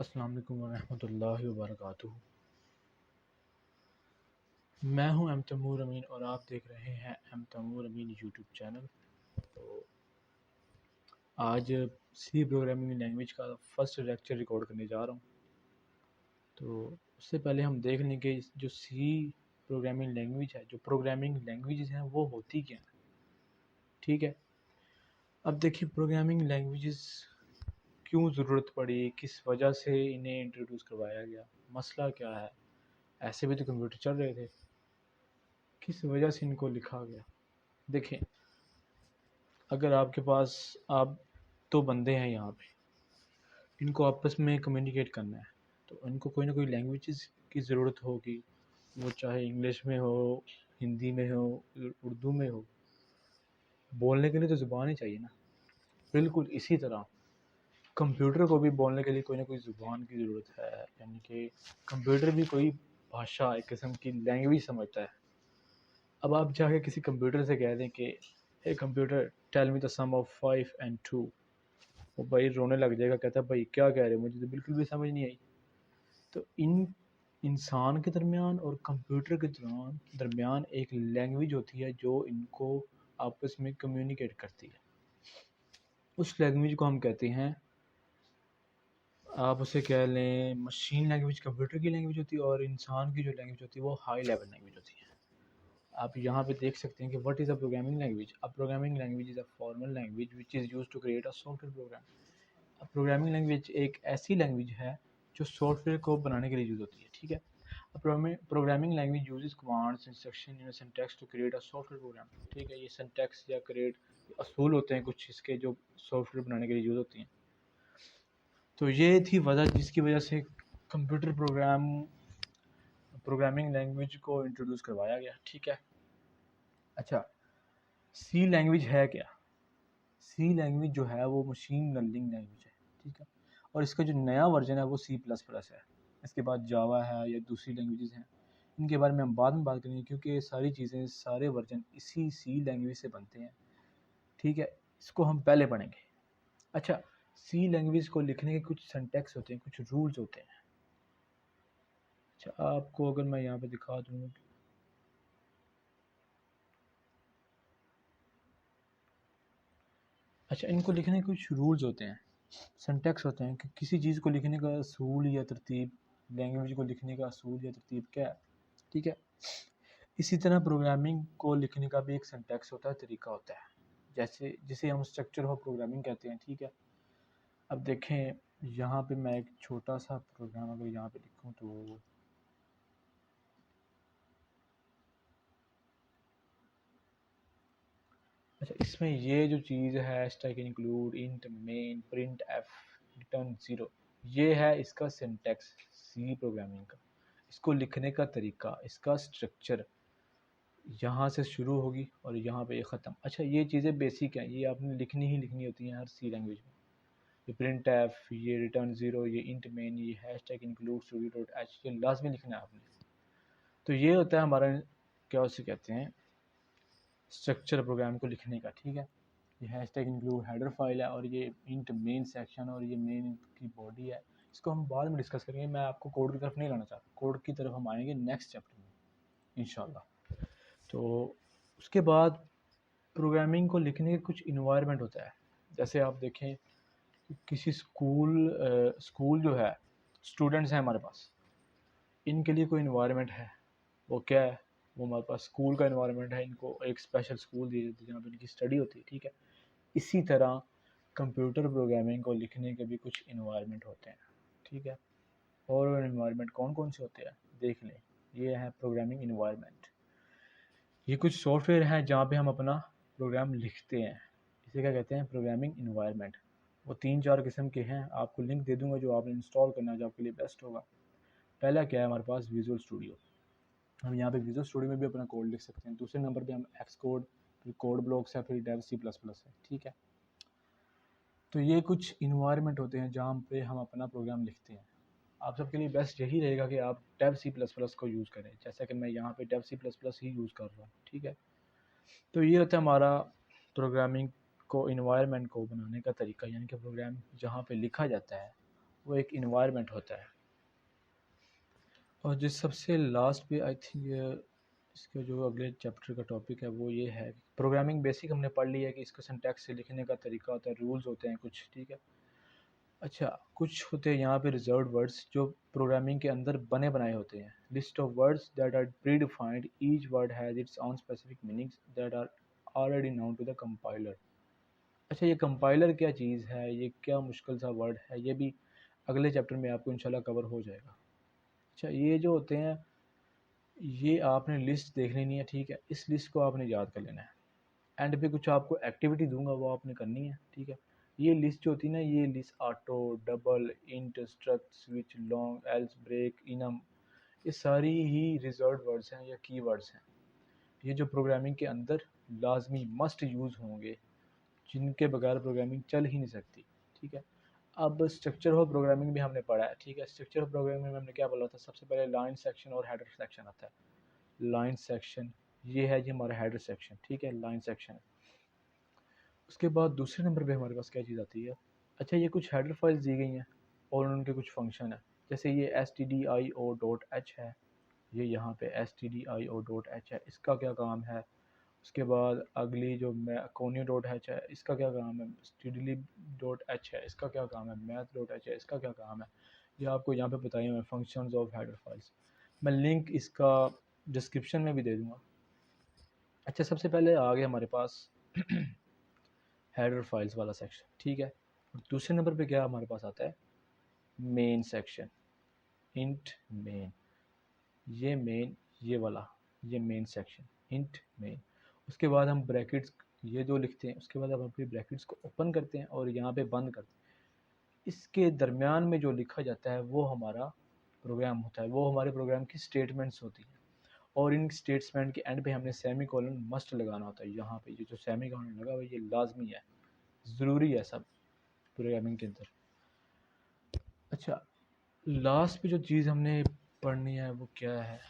अस्सलाम वालेकुम वरहमतुल्लाहि वबरकातुहू। मैं हूं एम तैमूर अमीन और आप देख रहे हैं एम तैमूर अमीन यूट्यूब चैनल। तो आज सी प्रोग्रामिंग लैंग्वेज का फर्स्ट लेक्चर रिकॉर्ड करने जा रहा हूं। तो उससे पहले हम देख लें कि जो सी प्रोग्रामिंग लैंग्वेज है, जो प्रोग्रामिंग लैंग्वेजेस हैं वो होती क्या है। ठीक है, अब देखिए प्रोग्रामिंग लैंग्वेजेस क्यों ज़रूरत पड़ी, किस वजह से इन्हें इंट्रोड्यूस करवाया गया, मसला क्या है। ऐसे भी तो कंप्यूटर चल रहे थे, किस वजह से इनको लिखा गया। देखें, अगर आपके पास आप दो बंदे हैं यहाँ पे, इनको आपस में कम्युनिकेट करना है तो इनको कोई ना कोई लैंग्वेजेस की ज़रूरत होगी। वो चाहे इंग्लिश में हो, हिंदी में हो, उर्दू में हो। बोलने के लिए तो ज़ुबान ही चाहिए ना। बिल्कुल इसी तरह कंप्यूटर को भी बोलने के लिए कोई ना कोई ज़ुबान की ज़रूरत है, यानी कि कंप्यूटर भी कोई भाषा, एक किस्म की लैंग्वेज समझता है। अब आप जाके किसी कंप्यूटर से कह दें कि hey computer tell me the sum of 5 and 2, वो भाई रोने लग जाएगा, कहता है भाई क्या कह रहे हो, मुझे तो बिल्कुल भी समझ नहीं आई। तो इन इंसान के दरमियान और कंप्यूटर के दरमियान एक लैंग्वेज होती है जो इनको आपस में कम्युनिकेट करती है। उस लैंग्वेज को हम कहते हैं, आप उसे कह लें मशीन लैंग्वेज कंप्यूटर की लैंग्वेज होती है, और इंसान की जो लैंग्वेज होती है वो हाई लेवल लैंग्वेज होती है। आप यहाँ पे देख सकते हैं कि what is a programming language. A programming language is a formal language which is used to create a software program. अब प्रोग्रामिंग लैंग्वेज एक ऐसी लैंग्वेज है जो सॉफ्टवेयर को बनाने के लिए यूज़ होती है। ठीक है, programming language uses commands instruction in syntax to create a software program. ठीक है, ये सिंटैक्स या क्रिएट असूल होते हैं कुछ इसके जो सॉफ्टवेयर बनाने के लिए यूज़ होती हैं। तो ये थी वजह जिसकी वजह से कंप्यूटर प्रोग्रामिंग लैंग्वेज को इंट्रोड्यूस करवाया गया। ठीक है, अच्छा, सी लैंग्वेज है क्या। सी लैंग्वेज जो है वो मशीन लर्निंग लैंग्वेज है। ठीक है, और इसका जो नया वर्जन है वो सी प्लस प्लस है। इसके बाद जावा है या दूसरी लैंग्वेजेस हैं, इनके बारे में हम बाद में बात करेंगे, क्योंकि ये सारी चीज़ें, सारे वर्जन इसी सी लैंग्वेज से बनते हैं। ठीक है, इसको हम पहले पढ़ेंगे। अच्छा, सी लैंग्वेज को लिखने के कुछ सिंटैक्स होते हैं, कुछ रूल्स होते हैं। अच्छा, आपको अगर मैं यहाँ पे दिखा दूँ, अच्छा, इनको लिखने के कुछ रूल्स होते हैं, सिंटैक्स होते हैं कि किसी चीज़ को लिखने का असूल या तरतीब, लैंग्वेज को लिखने का असूल या तरतीब क्या है। ठीक है, इसी तरह प्रोग्रामिंग को लिखने का भी एक सिंटैक्स होता है, तरीका होता है, जैसे जिसे हम स्ट्रक्चर ऑफ प्रोग्रामिंग कहते हैं। ठीक है, अब देखें यहाँ पे मैं एक छोटा सा प्रोग्राम अगर यहाँ पे लिखूँ तो अच्छा, इसमें ये जो चीज़ है stack include int main print F return zero, ये है इसका सिंटैक्स सी प्रोग्रामिंग का। इसको लिखने का तरीका, इसका स्ट्रक्चर यहाँ से शुरू होगी और यहाँ पे ये ख़त्म। अच्छा, ये चीज़ें बेसिक हैं, ये आपने लिखनी ही लिखनी होती हैं हर सी लैंग्वेज में। ये प्रिंट एफ, ये रिटर्न ज़ीरो, ये इंट मेन, ये hash tag include studio dot H, ये लाजमी लिखना है आपने। तो ये होता है हमारा, क्या उसे कहते हैं, स्ट्रक्चर प्रोग्राम को लिखने का। ठीक है, ये hash tag include header file है, और ये इंट मेन सेक्शन, और ये मेन की बॉडी है। इसको हम बाद में डिस्कस करेंगे, मैं आपको कोड की तरफ नहीं लाना चाहता, कोड की तरफ हम आएंगे नेक्स्ट चैप्टर में इंशाल्लाह। तो उसके बाद प्रोग्रामिंग को लिखने के कुछ इन्वायरमेंट होता है। जैसे आप देखें कि किसी स्कूल जो है, स्टूडेंट्स हैं हमारे पास, इनके लिए कोई इन्वायरमेंट है। वो क्या है, वो हमारे पास स्कूल का इन्वायरमेंट है। इनको एक स्पेशल स्कूल दी जाती है जहाँ पर इनकी स्टडी होती है। ठीक है, इसी तरह कंप्यूटर प्रोग्रामिंग को लिखने के भी कुछ इन्वायरमेंट होते हैं। ठीक है, और इन्वायरमेंट कौन कौन से होते हैं देख लें। ये है प्रोग्रामिंग इन्वायरमेंट, ये कुछ सॉफ्टवेयर हैं जहाँ पे हम अपना प्रोग्राम लिखते हैं। इसे क्या कहते हैं, प्रोग्रामिंग इन्वायरमेंट। वो 3-4 किस्म के हैं, आपको लिंक दे दूंगा जो आपने इंस्टॉल करना है, जो आपके लिए बेस्ट होगा। पहला क्या है हमारे पास, विजुअल स्टूडियो। हम यहाँ पे विजुअल स्टूडियो में भी अपना कोड लिख सकते हैं। दूसरे नंबर पे हम एक्स कोड, फिर कोड ब्लॉक्स है, फिर डेव सी प्लस प्लस है। ठीक है, तो ये कुछ इन्वायरमेंट होते हैं जहाँ पे हम अपना प्रोग्राम लिखते हैं। आप सबके लिए बेस्ट यही रहेगा कि आप डेव सी प्लस प्लस को यूज़ करें, जैसा कि मैं यहाँ पे डेव सी प्लस प्लस ही यूज़ कर रहा हूँ। ठीक है, तो ये होता है हमारा प्रोग्रामिंग को, इन्वायरमेंट को बनाने का तरीका, यानी कि प्रोग्राम जहाँ पे लिखा जाता है वो एक इन्वायरमेंट होता है। और जिस सबसे लास्ट पे आई थिंक इसके जो अगले चैप्टर का टॉपिक है वो ये है, प्रोग्रामिंग बेसिक हमने पढ़ लिया है कि इसका सिंटैक्स से लिखने का तरीका होता है, रूल्स होते हैं कुछ, ठीक है। अच्छा, कुछ होते हैं यहाँ पे रिजर्व्ड वर्ड्स जो प्रोग्रामिंग के अंदर बने बनाए होते हैं। List of words that are predefined, each word has its own specific meanings that are already known to the compiler. अच्छा, ये कंपाइलर क्या चीज़ है, ये क्या मुश्किल सा वर्ड है, ये भी अगले चैप्टर में आपको इंशाल्लाह कवर हो जाएगा। अच्छा, ये जो होते हैं ये आपने लिस्ट देख लेनी है, ठीक है। इस लिस्ट को आपने याद कर लेना है। एंड पे कुछ आपको एक्टिविटी दूंगा वो आपने करनी है, ठीक है। ये लिस्ट जो होती है ना, ये list auto, double, int, struct, switch, long, else, break, enum, ये सारी ही रिजर्व्ड वर्ड्स हैं या की वर्ड्स हैं। ये जो प्रोग्रामिंग के अंदर लाजमी मस्ट यूज़ होंगे, जिनके बगैर प्रोग्रामिंग चल ही नहीं सकती, ठीक है। अब स्ट्रक्चर ऑफ प्रोग्रामिंग भी हमने पढ़ा है, ठीक है। स्ट्रक्चर ऑफ प्रोग्रामिंग में हमने क्या बोला था, सबसे पहले लाइन सेक्शन और हेडर सेक्शन आता है। लाइन सेक्शन ये है जी हमारा हेडर सेक्शन, ठीक है, लाइन सेक्शन। उसके बाद दूसरे नंबर पे हमारे पास क्या चीज़ आती है, अच्छा ये कुछ हेडर फाइल्स दी गई हैं और उनके कुछ फंक्शन है। जैसे ये stdio.h है, ये यहाँ पे stdio.h है, इसका क्या काम है। उसके बाद अगली जो conio.h है, इसका क्या काम है। stdlib.h है, इसका क्या काम है। math.h है, इसका क्या काम है। ये आपको यहाँ पे बताए हुए फंक्शंस ऑफ हेडर फाइल्स। मैं लिंक इसका डिस्क्रिप्शन में भी दे दूँगा। अच्छा, सबसे पहले आ गया हमारे पास हेडर फाइल्स वाला सेक्शन, ठीक है। और दूसरे नंबर पे क्या हमारे पास आता है, मेन सेक्शन, इंट मेन। ये मेन, ये वाला, ये मेन सेक्शन, इंट मेन। उसके बाद हम ब्रैकेट्स ये जो लिखते हैं, उसके बाद हम अपनी ब्रैकेट्स को ओपन करते हैं और यहाँ पे बंद करते हैं। इसके दरमियान में जो लिखा जाता है वो हमारा प्रोग्राम होता है, वो हमारे प्रोग्राम की स्टेटमेंट्स होती हैं। और इन स्टेटमेंट के एंड पे हमने सेमी कॉलन मस्ट लगाना होता है। यहाँ पे ये जो सेमी कॉलन लगा हुआ है ये लाजमी है, ज़रूरी है सब प्रोग्रामिंग के अंदर। अच्छा, लास्ट पे जो चीज़ हमने पढ़नी है वो क्या है,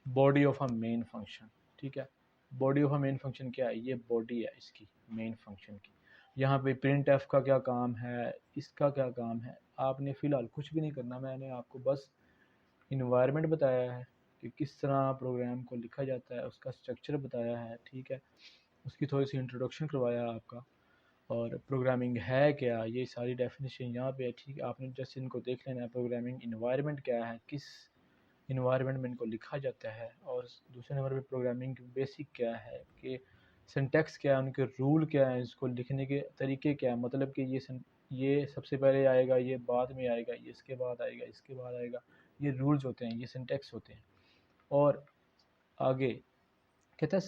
body of a main function, ठीक है। Body of a main function क्या है, ये बॉडी है इसकी मेन फंक्शन की। यहाँ पे प्रिंट एफ का क्या काम है, इसका क्या काम है, आपने फ़िलहाल कुछ भी नहीं करना। मैंने आपको बस इन्वायरमेंट बताया है कि किस तरह प्रोग्राम को लिखा जाता है, उसका स्ट्रक्चर बताया है, ठीक है। उसकी थोड़ी सी इंट्रोडक्शन करवाया है आपका, और प्रोग्रामिंग है क्या, ये सारी डेफिनेशन यहाँ पे है, ठीक है। आपने जस्ट इनको देख लेना है, प्रोग्रामिंग इन्वायरमेंट क्या है, किस इन्वायरमेंट में इनको लिखा जाता है। और दूसरे नंबर पे प्रोग्रामिंग बेसिक क्या है, कि सिंटैक्स क्या है, उनके रूल क्या है, इसको लिखने के तरीके क्या है। मतलब कि ये सबसे पहले आएगा, ये बाद में आएगा, ये इसके बाद आएगा, इसके बाद आएगा, ये रूल्स होते हैं, ये सिंटैक्स होते हैं। और आगे कहता है,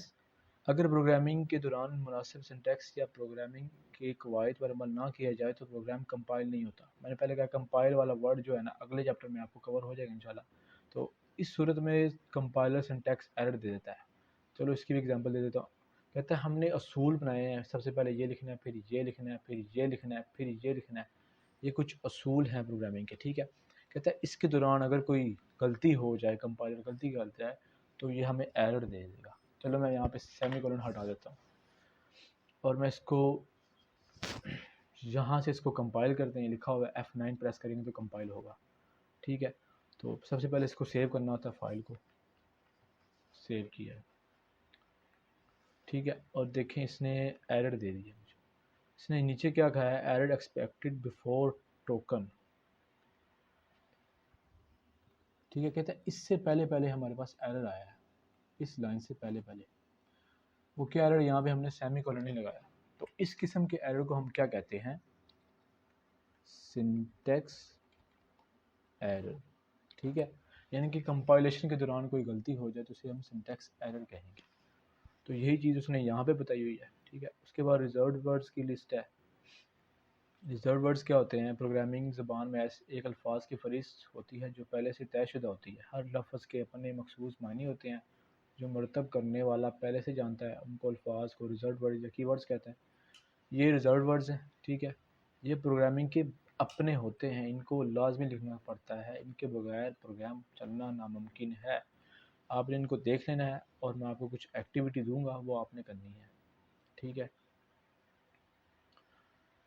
अगर प्रोग्रामिंग के दौरान मुनासिब सिंटैक्स या प्रोग्रामिंग के कवायद पर अमल ना किया जाए तो प्रोग्राम कंपाइल नहीं होता। मैंने पहले कहा कंपाइल वाला वर्ड जो है ना, अगले चैप्टर में आपको कवर हो जाएगा इंशाल्लाह। तो इस सूरत में कंपाइलर सिंटैक्स एरर दे देता है। चलो इसकी भी एग्जांपल दे देता हूँ। कहता है हमने असूल बनाए हैं, सबसे पहले ये लिखना है, फिर ये लिखना है, फिर ये लिखना है, फिर ये लिखना है। ये कुछ असूल हैं प्रोग्रामिंग के, ठीक है। कहता है इसके दौरान अगर कोई गलती हो जाए, कंपाइलर गलती करता है, तो ये हमें एरर दे देगा। चलो मैं यहाँ पे सेमी कोलन हटा देता हूँ और मैं इसको यहाँ से इसको कंपाइल करते हैं। लिखा हुआ है F9 प्रेस करेंगे तो कंपाइल होगा, ठीक है। तो सबसे पहले इसको सेव करना होता है, फाइल को सेव किया है, ठीक है। और देखें इसने एरर दे दी है मुझे। इसने नीचे क्या कहा है, एरर एक्सपेक्टेड बिफोर टोकन, ठीक है। कहता है इससे पहले पहले हमारे पास एरर आया है, इस लाइन से पहले पहले। वो क्या एरर, यहाँ पे हमने सेमी कोलन नहीं लगाया। तो इस किस्म के एरर को हम क्या कहते हैं, सिंटैक्स एरर, ठीक है। यानी कि कंपाइलेशन के दौरान कोई गलती हो जाए तो उसे हम सिंटैक्स एरर कहेंगे। तो यही चीज़ उसने यहाँ पे बताई हुई है, ठीक है। उसके बाद रिजर्व्ड वर्ड्स की लिस्ट है। रिजर्व वर्ड्स क्या होते हैं, प्रोग्रामिंग ज़बान में एक अल्फाज की फहरिस्त होती है जो पहले से तयशुदा होती है। हर लफ्ज़ के अपने मखसूस मानी होते हैं जो मरतब करने वाला पहले से जानता है। उनको अल्फाज को रिजर्व वर्ड्स या कीवर्ड्स कहते हैं। ये रिजर्व वर्ड्स हैं, ठीक है। ये प्रोग्रामिंग के अपने होते हैं, इनको लाजमी लिखना पड़ता है, इनके बगैर प्रोग्राम चलना नामुमकिन है। आपने इनको देख लेना है और मैं आपको कुछ एक्टिविटी दूंगा वो आपने करनी है, ठीक है।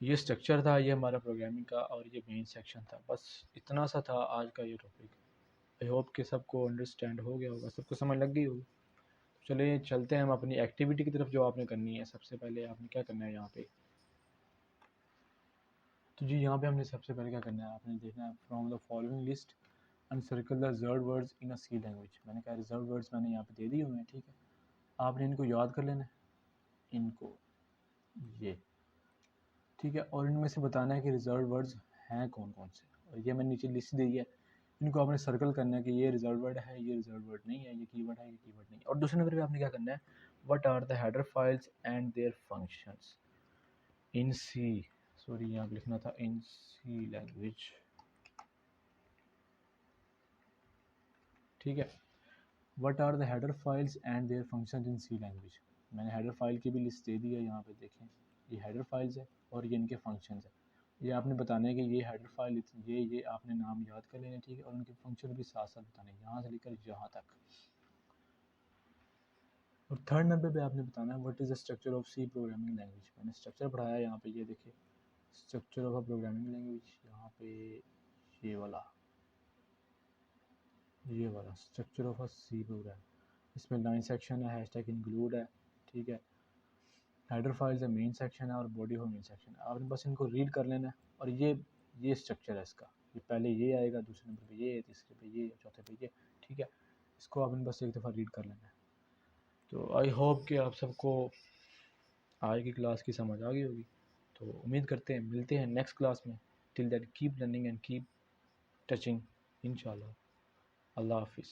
ये स्ट्रक्चर था, ये हमारा प्रोग्रामिंग का, और ये मेन सेक्शन था। बस इतना सा था आज का ये टॉपिक। आई होप कि सबको अंडरस्टैंड हो गया होगा, सबको समझ लग गई होगी। चलिए चलते हैं हम अपनी एक्टिविटी की तरफ जो आपने करनी है। सबसे पहले आपने क्या करना है यहाँ पे, तो जी यहाँ पे हमने सबसे पहले क्या करना है, आपने देखना है from the following list encircle the reserved words in a C language. मैंने कहा रिजर्व वर्ड्स मैंने यहाँ पे दे दिए हुए हैं, ठीक है। आपने इनको याद कर लेना है, इनको, ये, ठीक है। और इनमें से बताना है कि रिजर्व वर्ड्स हैं कौन कौन से, और ये मैंने नीचे लिस्ट दी है। इनको आपने सर्कल करना है कि ये रिजर्व वर्ड है, ये रिजर्व वर्ड नहीं है, ये कीवर्ड है, ये कीवर्ड नहीं है। और दूसरे नंबर पे आपने क्या करना है, what are the header files and their functions in C, sorry यहाँ पे लिखना था इन सी लैंग्वेज, ठीक है। What are the header files and their functions in C language. मैंने हेडर फाइल की भी लिस्ट दे दी है, यहाँ पे देखें, ये हेडर फाइल्स है और ये इनके फंक्शंस है। ये आपने बताना है कि ये हेडर फाइल, ये आपने नाम याद कर लेने, ठीक है। और उनके फंक्शन भी साथ साथ बताने, यहाँ से लेकर यहाँ तक। और थर्ड नंबर पे आपने बताना है what is the structure of C programming language. मैंने स्ट्रक्चर पढ़ाया है यहाँ पे, ये देखिए structure of a programming language, यहाँ पे ये वाला structure of a C program. इसमें लाइन सेक्शन है, हैशटैग इंक्लूड है, ठीक है। हेडर फाइल्स है, मेन सेक्शन है, और बॉडी ऑफ मेन सेक्शन है। आपने बस इनको रीड कर लेना है। और ये स्ट्रक्चर है इसका, ये पहले ये आएगा, दूसरे नंबर पे ये, तीसरे पे ये, चौथे पे ये, ठीक है। इसको आपने बस एक दफ़ा रीड कर लेना है। तो आई होप कि आप सबको आज की क्लास की समझ आ गई होगी। तो उम्मीद करते हैं मिलते हैं नेक्स्ट क्लास में। Till that keep learning and keep touching, इंशाल्लाह। अल्लाह हाफिज़।